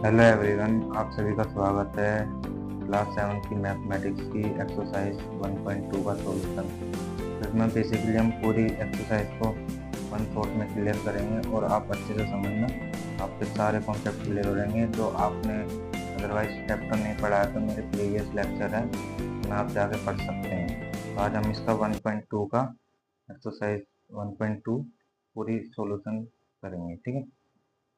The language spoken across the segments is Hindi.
हेलो एवरीवन, आप सभी का स्वागत है क्लास 7 की मैथमेटिक्स की एक्सरसाइज 1.2 का सॉल्यूशन। इसमें बेसिकली हम पूरी एक्सरसाइज को वन शॉट में क्लियर करेंगे और आप अच्छे से समझना, आपके सारे कॉन्सेप्ट क्लियर हो जाएंगे। जो आपने अदरवाइज चैप्टर नहीं पढ़ा है तो मेरे प्रीवियस लेक्चर है, उसमें आप जाके पढ़ सकते हैं। तो आज हम इसका 1.2 का एक्सरसाइज 1.2 पूरी सॉल्यूशन करेंगे, ठीक है।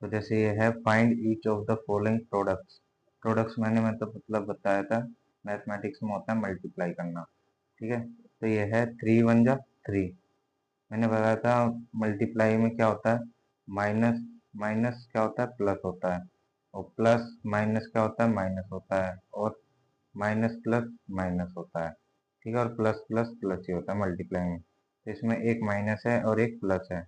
तो जैसे ये है, find each of the following products. Products मैंने मतलब बताया था, मैथमेटिक्स में होता है मल्टीप्लाई करना, ठीक है। तो ये है 3 1 जा 3। मैंने बताया था मल्टीप्लाई में क्या होता है, माइनस माइनस क्या होता है, प्लस होता है, और प्लस माइनस क्या होता है, माइनस होता है, और माइनस प्लस माइनस होता है, ठीक है। और प्लस प्लस प्लस ही होता है मल्टीप्लाई में। तो इसमें एक माइनस है और एक प्लस है,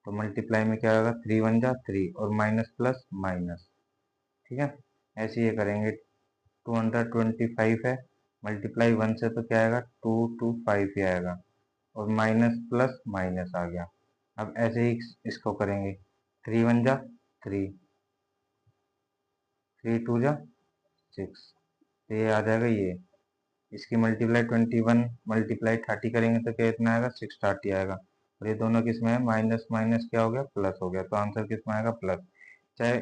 तो मल्टीप्लाई में क्या होगा, 3 1 जा 3 और माइनस प्लस माइनस, ठीक है। ऐसे ये करेंगे। 225 है, मल्टीप्लाई 1 से तो क्या आएगा, 225 ही आएगा, और माइनस प्लस माइनस आ गया। अब ऐसे ही इसको करेंगे, 3 1 जा 3, 3 2 जा 6, तो ये आ जाएगा ये। इसकी मल्टीप्लाई 21 मल्टीप्लाई 30 करेंगे तो कितना आएगा, 630 आएगा। और ये दोनों किसमें है, माइनस माइनस क्या हो गया, प्लस हो गया, तो आंसर किसमें आएगा, प्लस। चाहे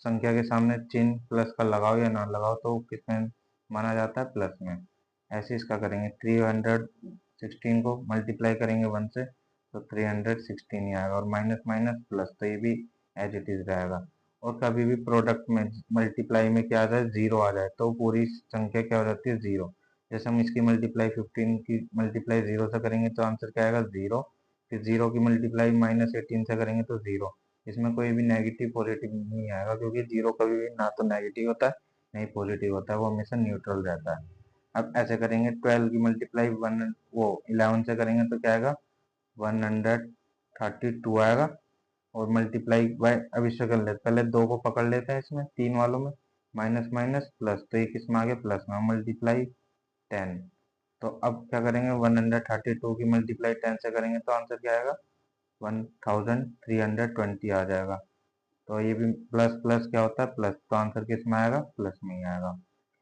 संख्या के सामने चिन्ह प्लस का लगाओ या ना लगाओ, तो किसमें माना जाता है, प्लस में। ऐसे इसका करेंगे, 316 को मल्टीप्लाई करेंगे 1 से तो 316 ही आएगा, और माइनस माइनस प्लस, तो ये भी एज इट इज रहेगा। और कभी भी प्रोडक्ट में मल्टीप्लाई में क्या आ जाए, जीरो आ जाए, तो पूरी संख्या क्या हो जाती है, जीरो। जैसे हम इसकी मल्टीप्लाई 15 की मल्टीप्लाई जीरो से करेंगे तो आंसर क्या आएगा, जीरो। फिर जीरो की मल्टीप्लाई -18 से करेंगे तो जीरो। इसमें कोई भी नेगेटिव पॉजिटिव नहीं आएगा, क्योंकि जीरो कभी भी ना तो नेगेटिव होता है नहीं पॉजिटिव होता है, वो हमेशा न्यूट्रल रहता है। अब ऐसे करेंगे, 12 की मल्टीप्लाई 11 से करेंगे तो क्या आएगा, 132 आएगा। और मल्टीप्लाई बाय, अब इससे कर लेते, पहले दो को पकड़ लेते हैं इसमें तीन वालों में, माइनस माइनस प्लस, तो ये किसमें आ गया, प्लस में, मल्टीप्लाई 10। तो अब क्या करेंगे, 132 की मल्टीप्लाई 10 से करेंगे तो आंसर क्या आएगा, 1320 आ जाएगा। तो ये भी प्लस प्लस क्या होता है, प्लस, तो आंसर किस में आएगा, प्लस में ही आएगा।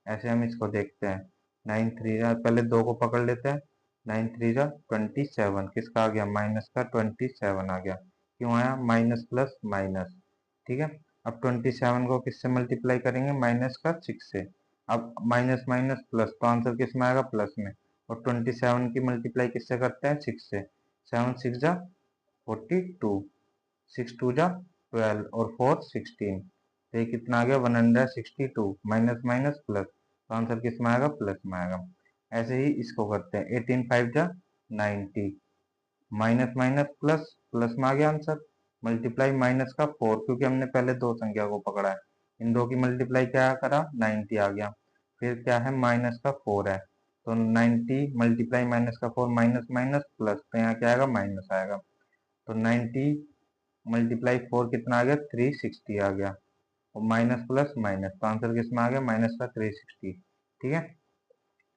ऐसे हम इसको देखते हैं, 9 3 जा, पहले दो को पकड़ लेते हैं, 9 3 जा 27, किसका आ गया, माइनस का 27 आ गया। क्यों आया, माइनस प्लस माइनस, ठीक है। अब 27 को किससे मल्टीप्लाई करेंगे, माइनस का 6 से। अब माइनस माइनस प्लस, तो आंसर किस में आएगा, प्लस में। और 27 की मल्टीप्लाई किससे करते हैं, 6 से। 7 6 जा 42, 6 2 जा 12, और 4 16, तो ये कितना आ गया, 162, माइनस माइनस प्लस, तो आंसर किस में आएगा, प्लस में आएगा। ऐसे ही इसको करते हैं, 18 5 जा 90, माइनस माइनस प्लस, प्लस में आ गया आंसर। मल्टीप्लाई माइनस का 4, क्योंकि हमने पहले दो संख्या को पकड़ा है, इन दो की मल्टीप्लाई क्या करा, 90 आ गया। फिर क्या है, माइनस का 4 है, तो 90 मल्टीप्लाई माइनस का 4, माइनस माइनस प्लस, तो यहाँ क्या आएगा, माइनस आएगा। तो 90 मल्टीप्लाई 4 कितना आ गया, 360 आ गया, और माइनस प्लस माइनस, तो आंसर किसमें आ गया, माइनस का 360, ठीक है।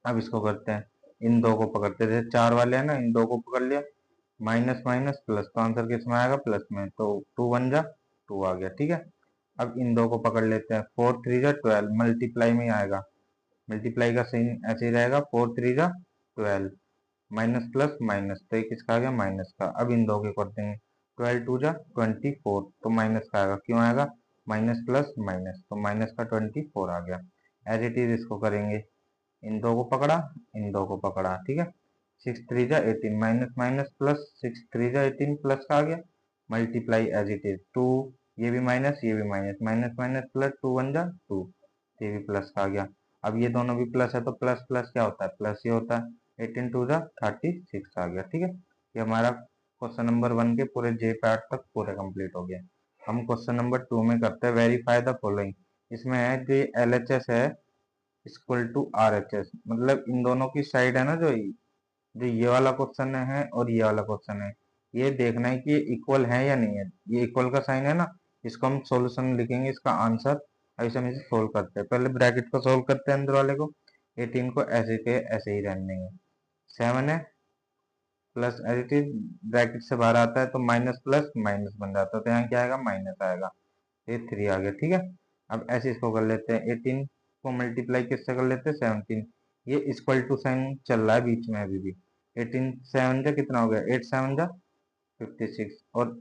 अब इसको करते हैं, इन दो को पकड़ते हैं, जैसे चार वाले हैं ना, इन दो को पकड़ लिया, माइनस माइनस प्लस, तो आंसर किसमें आएगा, प्लस में, तो 2 1 जा 2 आ गया, ठीक है। अब इन दो को पकड़ लेते हैं, 4 3 जा 12, मल्टीप्लाई में आएगा, मल्टीप्लाई का साइन ऐसे ही रहेगा, 4 3 जा 12, माइनस प्लस माइनस, तो ये किसका आ गया, माइनस का। अब इन दो के कर देंगे, 12 2 जा 24, तो माइनस का आएगा, क्यों आएगा, माइनस प्लस माइनस, तो माइनस का 24 आ गया। एज इट इज इसको करेंगे, इन दो को पकड़ा, इन दो को पकड़ा, ठीक है। 6 3 जा 18, माइनस माइनस प्लस, 6 3 जा 18 प्लस का आ गया, मल्टीप्लाई एज इट इज 2, ये भी माइनस ये भी माइनस, माइनस माइनस प्लस, 2 1 जा 2, ये भी प्लस का आ गया। अब ये दोनों भी प्लस है, तो प्लस प्लस क्या होता है, प्लस ही होता है। 18 2 जा 36 आ गया, ठीक है। ये हमारा क्वेश्चन नंबर 1 के पूरे जे पार्ट तक पूरे कंप्लीट हो गया। हम क्वेश्चन नंबर 2 में करते हैं, वेरीफाई द फॉलोइंग। इसमें है जो LHS है इक्वल टू RHS, मतलब इन दोनों की साइड है ना, जो ये वाला क्वेश्चन है और ये वाला क्वेश्चन है, ये देखना है कि ये इक्वल है या नहीं है। ये इक्वल का साइन है ना, इसको हम सॉल्यूशन लिखेंगे, इसका आंसर। ऐसे हम इसे सोल्व करते हैं, पहले ब्रैकेट को सोल्व करते हैं, अंदर वाले को। 18 को ऐसे के ऐसे ही रहने देंगे। 7 है, plus as it is, bracket से बाहर आता है तो माइनस प्लस माइनस बन जाता है, तो यहाँ क्या आएगा, माइनस आएगा। ये 3 आ गया, ठीक है। अब ऐसे इसको कर लेते हैं, 18 को मल्टीप्लाई किससे कर लेते हैं, 17। ये इक्वल टू साइन चल रहा है बीच में अभी भी। 18 7 जा कितना हो गया, 8 7 जा 56 और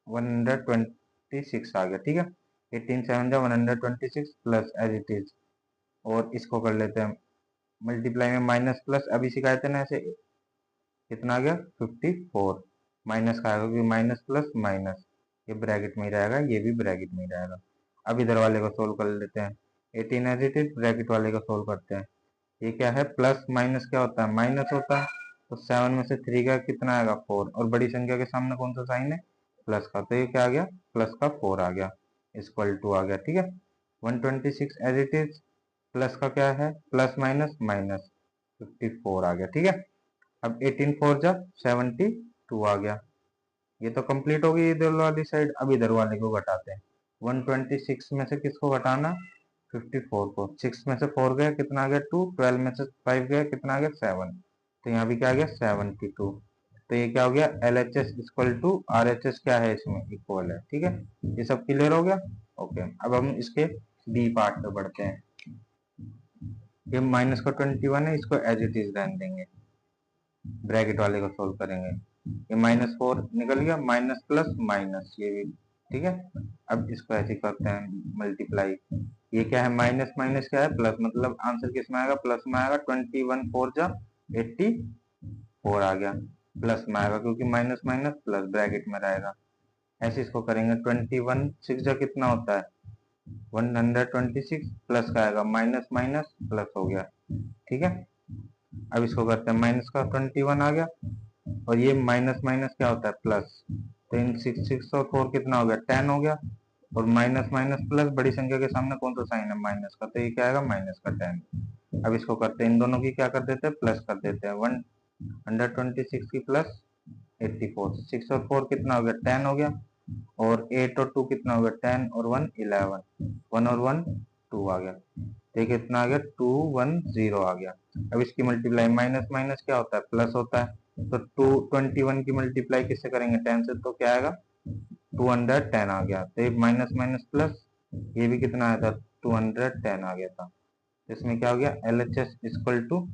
126 आ गया। ठीक है, 18 7 जा 126 प्लस एज इट इज। और इसको कर लेते हैं मल्टीप्लाई में माइनस प्लस, अभी सिखाए थे ना ऐसे, कितना आ गया 54। माइनस का आएगा क्योंकि माइनस प्लस माइनस, ये ब्रैकेट में ही रहेगा, ये भी ब्रैकेट में ही रहेगा। अब इधर वाले को सोल्व कर लेते हैं, 18 एज इट इज, ब्रैकेट वाले को सोल्व करते हैं। ये क्या है, प्लस माइनस क्या होता है, माइनस होता है। तो 7 में से 3 का कितना आएगा 4, और बड़ी संख्या के सामने कौन सा साइन है, प्लस का, तो ये क्या आ गया, प्लस का 4 आ गया, इक्वल टू आ गया। ठीक है, 126 एज इट इज, प्लस का क्या है, प्लस माइनस माइनस 54 आ गया। ठीक है, अब 18 4 जा 72 आ गया। ये तो कंप्लीट हो गई इधर वाली साइड। अब इधर वाले को घटाते हैं, 126 में से किसको घटाना, 54 को। 6 में से 4 गया कितना आ गया 2, 12 में से 5 गया कितना आ गया 7, तो यहाँ भी क्या आ गया 72। तो ये क्या हो गया, LHS इक्वल टू RHS क्या है, इसमें इक्वल है। ठीक है, ये सब क्लियर हो गया। ओके, अब हम इसके बी पार्ट पे बढ़ते हैं। ये माइनस का 21 है, इसको एज इट इज रहने देंगे, ब्रैकेट वाले को सोल्व करेंगे। ये -4 निकल गया, माइनस प्लस माइनस ये भी। ठीक है, अब इसको ऐसे करते हैं मल्टीप्लाई। ये क्या है, माइनस माइनस क्या है, प्लस, मतलब आंसर किस में आएगा, प्लस में आएगा। 21 4 जा 84 आ गया, प्लस में आएगा क्योंकि माइनस माइनस प्लस ब्रैकेट में रहेगा। ऐसे इसको करेंगे, 21 6 जा कितना होता है 126, प्लस का आएगा, माइनस माइनस प्लस हो गया। ठीक है, अब इसको करते हैं, माइनस का 21 आ गया, और ये माइनस माइनस क्या होता है, प्लस। तो इन 6 और 4 कितना हो गया, 10 हो गया, और माइनस माइनस प्लस, बड़ी संख्या के सामने कौन सा साइन है, माइनस का, तो ये क्या आएगा, माइनस का 10। अब इसको करते हैं, इन दोनों की क्या कर देते हैं, प्लस कर देते हैं। 126 की प्लस 84, 6 और 4 कितना हो गया, 10 हो गया, और 8 और 2 कितना हो गया, 10 और 1 11, 1 और 1 2 आ गया। तो कितना आ गया, 210 आ गया। अब इसकी मल्टीप्लाई, माइनस माइनस क्या होता है, प्लस होता है। तो 221 की मल्टीप्लाई किससे करेंगे, 10 से, तो क्या आएगा 210 आ गया। तो ये माइनस माइनस प्लस, ये भी कितना आया था 210 आ गया था। इसमें क्या हो गया, LHS इक्वल टू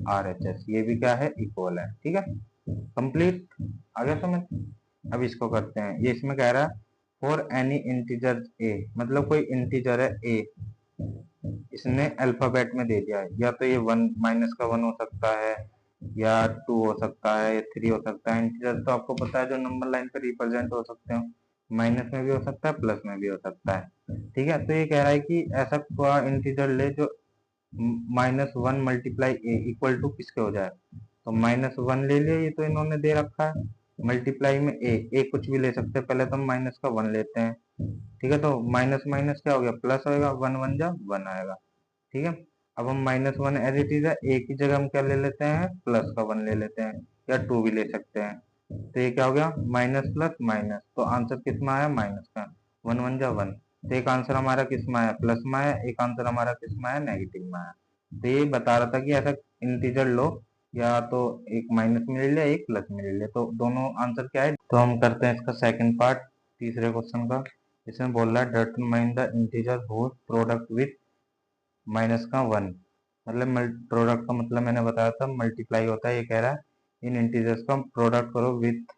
RHS, ये भी क्या है, इक्वल है। ठीक है, कंप्लीट, आ गया समझ। अब इसको करते हैं, ये इसमें कह रहा है फॉर एनी इंटीजर a, मतलब कोई इंटीजर है a, इसने अल्फाबेट में दे दिया है, या तो ये 1 माइनस का 1 हो सकता है, या 2 हो सकता है, या 3 हो सकता है। इंटीजर तो आपको पता है जो नंबर लाइन पर रिप्रेजेंट हो सकते हो, माइनस में भी हो सकता है, प्लस में भी हो सकता है। ठीक है, तो ये कह रहा है कि ऐसा कोई इंटीजर ले जो -1 मल्टीप्लाई ए इक्वल टू किसके हो जाए, तो -1 ले लिया, ये तो इन्होंने दे रखा है। मल्टीप्लाई में ए कुछ भी ले सकते हैं, पहले तो हम माइनस का 1 लेते हैं। ठीक है, तो माइनस माइनस क्या हो गया, प्लस होएगा, 1 1 जा 1 आएगा। ठीक है, अब हम -1 एज इट इज है, ए की जगह हम क्या ले लेते हैं, प्लस का 1 ले लेते हैं, या 2 भी ले सकते हैं। तो ये क्या हो गया, माइनस प्लस माइनस, तो आंसर किस में आया, माइनस का, 1 1 जा 1। तो एक आंसर हमारा किस में आया, प्लस में आया, एक आंसर हमारा किस में आया, नेगेटिव में आया। तो ये बता रहा था कि ऐसा इंटीजर लो, या तो एक माइनस में ले लिया, एक प्लस में ले लिया, तो दोनों आंसर क्या है। तो हम करते हैं इसका सेकंड पार्ट, तीसरे क्वेश्चन का। इसमें बोल रहा है determine the integer whose product with minus का 1, मतलब प्रोडक्ट का मतलब मैंने बताया था मल्टीप्लाई होता है। ये कह रहा है इन इंटीजर्स का प्रोडक्ट करो विथ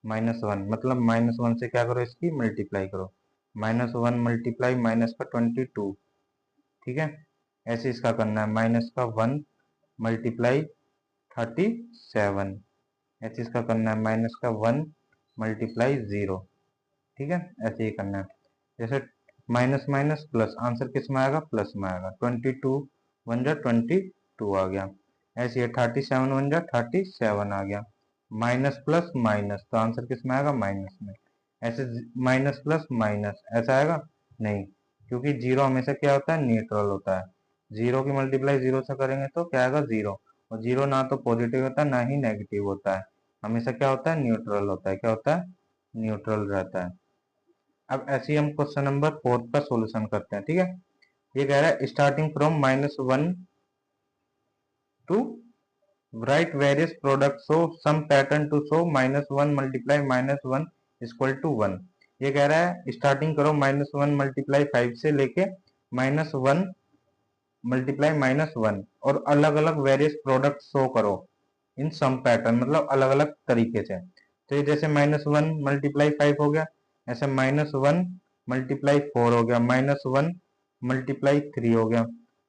-1, मतलब -1 से क्या करो, इसकी मल्टीप्लाई करो। -1 मल्टीप्लाई माइनस का 22। ठीक है, ऐसे इसका करना है, माइनस का 1 मल्टीप्लाई 37, ऐसे इसका करना है, माइनस का 1 मल्टीप्लाई 0। ठीक है, ऐसे ही करना है। जैसे माइनस माइनस प्लस, आंसर किस में आएगा, प्लस में आएगा। 22 1 जा 22 आ गया। ऐसे 37 1 जा 37 आ गया। माइनस प्लस माइनस, तो आंसर किस में आएगा, माइनस में। ऐसे माइनस प्लस माइनस ऐसा आएगा नहीं, क्योंकि जीरो हमेशा क्या होता है, न्यूट्रल होता है। जीरो की मल्टीप्लाई जीरो से करेंगे तो क्या आएगा, जीरो। और जीरो ना तो पॉजिटिव होता है ना ही नेगेटिव होता है, हमेशा क्या होता है, न्यूट्रल होता है। क्या होता है, न्यूट्रल रहता है। अब ऐसे ही हम क्वेश्चन नंबर 4 का सॉल्यूशन करते हैं। ठीक है, ये कह रहा है starting from -1 to write various product, so some pattern to show -1 multiply -1 equal to 1। ये कह रहा है स्टार्टिंग करो -1 मल्टीप्लाई 5 से लेके -1 मल्टीप्लाई -1 और अलग अलग वेरियस प्रोडक्ट शो करो इन सम पैटर्न, मतलब अलग अलग तरीके से। तो ये जैसे -1 मल्टीप्लाई 5 हो गया, ऐसे -1 मल्टीप्लाई 4 हो गया, -1 मल्टीप्लाई 3 हो गया,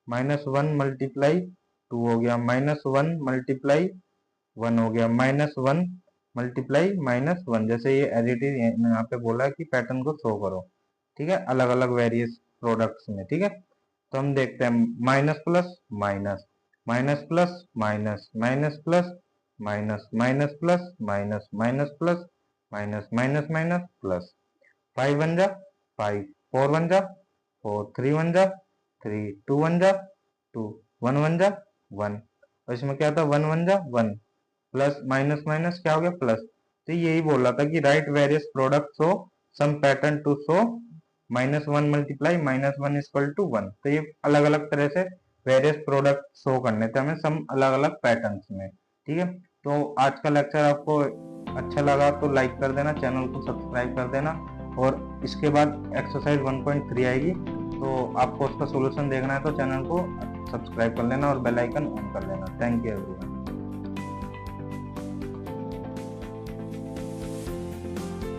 -1 मल्टीप्लाई 2 हो गया, -1 मल्टीप्लाई 1 हो गया, -1 मल्टीप्लाई -1। जैसे ये एडिटेड यहाँ पे बोला है कि पैटर्न को शो करो, ठीक है, अलग अलग वेरियस प्रोडक्ट्स में, ठीक है। तो हम देखते हैं minus plus minus, minus plus minus, minus plus minus, minus plus minus, minus plus minus, minus minus plus. 5 one जा 5, 4 वन जा 4, 3 वन जा 3, 2 वन जा 2, 1 वन जा 1। और इसमें क्या था, 1 वन जा 1, प्लस माइनस माइनस क्या हो गया प्लस। तो यही बोल रहा था कि write various product show some pattern to show -1 multiply -1 equal to 1। तो ये अलग अलग तरह से वेरियस प्रोडक्ट शो करने थे हमें सम अलग अलग पैटर्न्स में, ठीक है। तो आज का लेक्चर आपको अच्छा लगा तो लाइक कर देना, चैनल को सब्सक्राइब कर देना, और इसके बाद एक्सरसाइज 1.3 आएगी, तो आपको उसका सोल्यूशन देखना है तो चैनल को सब्सक्राइब कर लेना और बेल आइकन ऑन कर लेना। Thank you everyone.